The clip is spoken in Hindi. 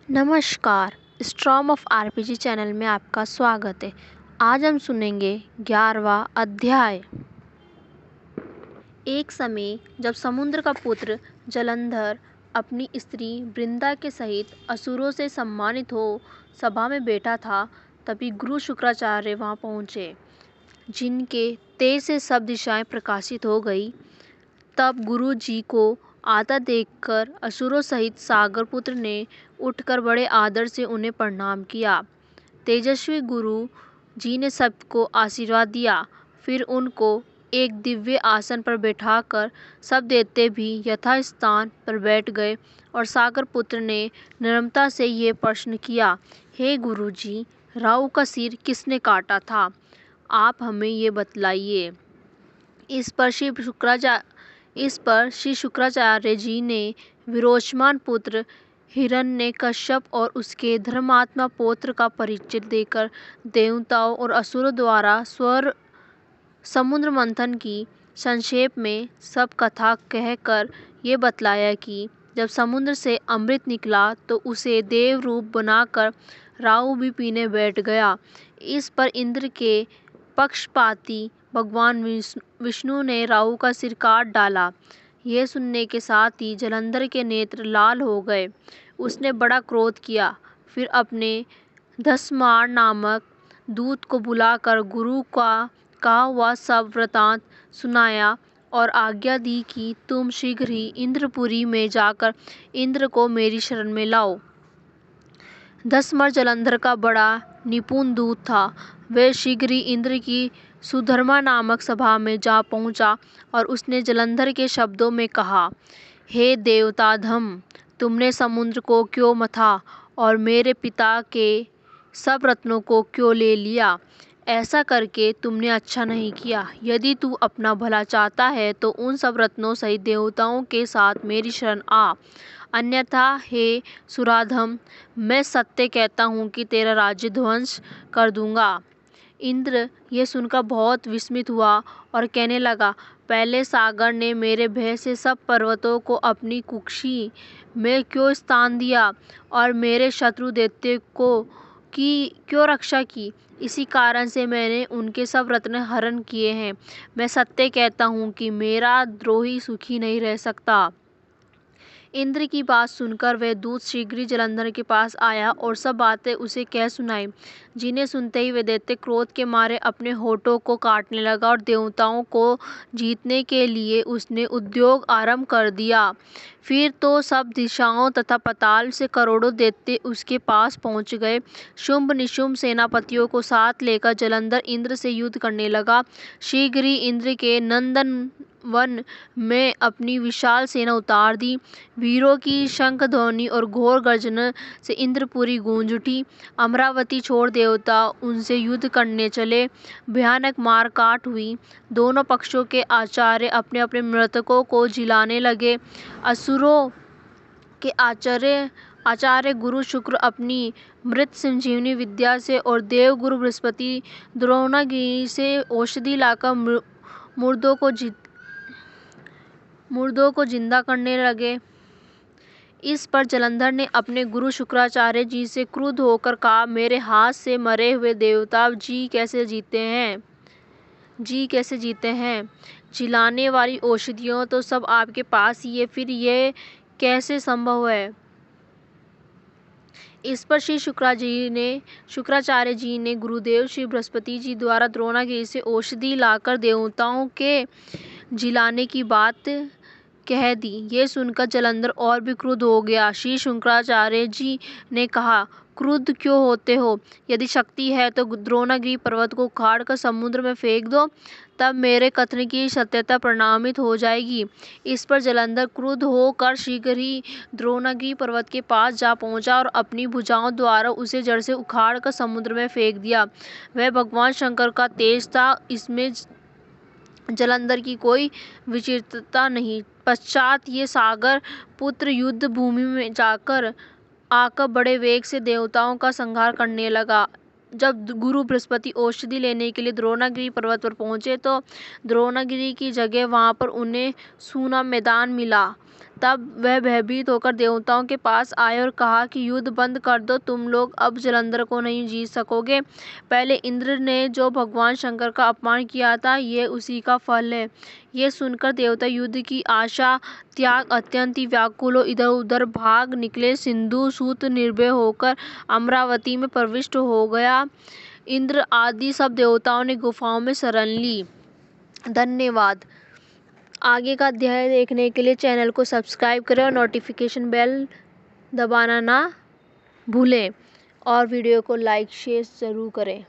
नमस्कार। स्ट्रॉम ऑफ आरपीजी चैनल में आपका स्वागत है। आज हम सुनेंगे 11वां अध्याय। एक समय जब समुद्र का पुत्र जलंधर अपनी स्त्री वृंदा के सहित असुरों से सम्मानित हो सभा में बैठा था, तभी गुरु शुक्राचार्य वहां पहुंचे, जिनके तेज से सब दिशाएं प्रकाशित हो गई। तब गुरु जी को आता देखकर असुरों सहित सागरपुत्र ने उठकर बड़े आदर से उन्हें प्रणाम किया। तेजस्वी गुरु जी ने सबको आशीर्वाद दिया, फिर उनको एक दिव्य आसन पर बैठाकर सब देवते भी यथास्थान पर बैठ गए और सागरपुत्र ने नम्रता से ये प्रश्न किया, हे गुरु जी, राहु का सिर किसने काटा था? आप हमें ये बतलाइए। इस पर श्री शुक्राचार्य जी ने विरोचमान पुत्र हिरण्यकश्यप और उसके धर्मात्मा पौत्र का परिचय देकर देवताओं और असुरों द्वारा समुद्र मंथन की संक्षेप में सब कथा कहकर ये बतलाया कि जब समुद्र से अमृत निकला तो उसे देव रूप बनाकर राहु भी पीने बैठ गया। इस पर इंद्र के पक्षपाती भगवान विष्णु ने राहु का सिर काट डाला। यह सुनने के साथ ही जलंधर के नेत्र लाल हो गए। उसने बड़ा क्रोध किया। फिर अपने धस्मार नामक दूत को बुलाकर गुरु का कहा हुआ सब वृतांत सुनाया और आज्ञा दी कि तुम शीघ्र ही इंद्रपुरी में जाकर इंद्र को मेरी शरण में लाओ। धस्मार जलंधर का बड़ा निपुण दूत था। वह शीघ्र ही इंद्र की सुधर्मा नामक सभा में जा पहुंचा और उसने जलंधर के शब्दों में कहा, हे देवताधम, तुमने समुद्र को क्यों मथा और मेरे पिता के सब रत्नों को क्यों ले लिया? ऐसा करके तुमने अच्छा नहीं किया। यदि तू अपना भला चाहता है तो उन सब रत्नों सहित देवताओं के साथ मेरी शरण आ, अन्यथा हे सुराधम, मैं सत्य कहता हूँ कि तेरा राज्य ध्वंस कर दूंगा। इंद्र ये सुनकर बहुत विस्मित हुआ और कहने लगा, पहले सागर ने मेरे भय से सब पर्वतों को अपनी कुक्षी में क्यों स्थान दिया और मेरे शत्रु दैत्य को की क्यों रक्षा की? इसी कारण से मैंने उनके सब रत्न हरण किए हैं। मैं सत्य कहता हूँ कि मेरा द्रोही सुखी नहीं रह सकता। इंद्र की बात सुनकर वह दूत शीघ्र ही जलंधर के पास आया और सब बातें उसे कह सुनाई, जिन्हें सुनते ही वह दैत्य क्रोध के मारे अपने होठों को काटने लगा और देवताओं को जीतने के लिए उसने उद्योग आरंभ कर दिया। फिर तो सब दिशाओं तथा पाताल से करोड़ों दैत्य उसके पास पहुंच गए। शुंभ निशुंभ सेनापतियों को साथ लेकर जलंधर इंद्र से युद्ध करने लगा। शीघ्र ही इंद्र के नंदन वन में अपनी विशाल सेना उतार दी। वीरों की शंख ध्वनि और घोर गर्जन से इंद्रपुरी गूंज उठी। अमरावती छोड़ देवता उनसे युद्ध करने चले। भयानक मार काट हुई। दोनों पक्षों के आचार्य अपने अपने मृतकों को जिलाने लगे। असुरों के आचार्य गुरु शुक्र अपनी मृत संजीवनी विद्या से और देव गुरु बृहस्पति द्रोणागिरि से औषधि लाकर मुर्दों को जिंदा करने लगे। इस पर जलंधर ने अपने गुरु शुक्राचार्य जी से क्रुद्ध होकर कहा, मेरे हाथ से मरे हुए देवता जी कैसे जीते हैं? जिलाने वाली औषधियों तो सब आपके पास ही है, फिर यह कैसे संभव है? इस पर श्री शुक्राचार्य जी ने गुरुदेव श्री बृहस्पति जी द्वारा द्रोणागिरि से औषधि लाकर देवताओं के जिलाने की बात कह दी। ये सुनकर जलंधर और भी क्रुद्ध हो गया। श्री शुक्राचार्य जी ने कहा, क्रुद्ध क्यों होते हो? यदि शक्ति है तो द्रोणागिरि पर्वत को उखाड़ कर समुद्र में फेंक दो, तब मेरे कथन की सत्यता प्रमाणित हो जाएगी। इस पर जलंधर क्रुद्ध होकर शीघ्र ही द्रोणागिरि पर्वत के पास जा पहुंचा और अपनी भुजाओं द्वारा उसे जड़ से उखाड़ कर समुद्र में फेंक दिया। वह भगवान शंकर का तेज था, इसमें जलंधर की कोई विचित्रता नहीं। पश्चात ये सागर पुत्र युद्ध भूमि में आकर बड़े वेग से देवताओं का संहार करने लगा। जब गुरु बृहस्पति औषधि लेने के लिए द्रोणागिरि पर्वत पर पहुंचे तो द्रोणागिरि की जगह वहां पर उन्हें सूना मैदान मिला। तब वह भयभीत होकर देवताओं के पास आए और कहा कि युद्ध बंद कर दो, तुम लोग अब जलंधर को नहीं जीत सकोगे। पहले इंद्र ने जो भगवान शंकर का अपमान किया था, ये उसी का फल है। ये सुनकर देवता युद्ध की आशा त्याग अत्यंत ही व्याकुल हो इधर उधर भाग निकले। सिंधु सूत निर्भय होकर अमरावती में प्रविष्ट हो गया। इंद्र आदि सब देवताओं ने गुफाओं में शरण ली। धन्यवाद। आगे का अध्याय देखने के लिए चैनल को सब्सक्राइब करें और नोटिफिकेशन बेल दबाना ना भूलें और वीडियो को लाइक शेयर ज़रूर करें।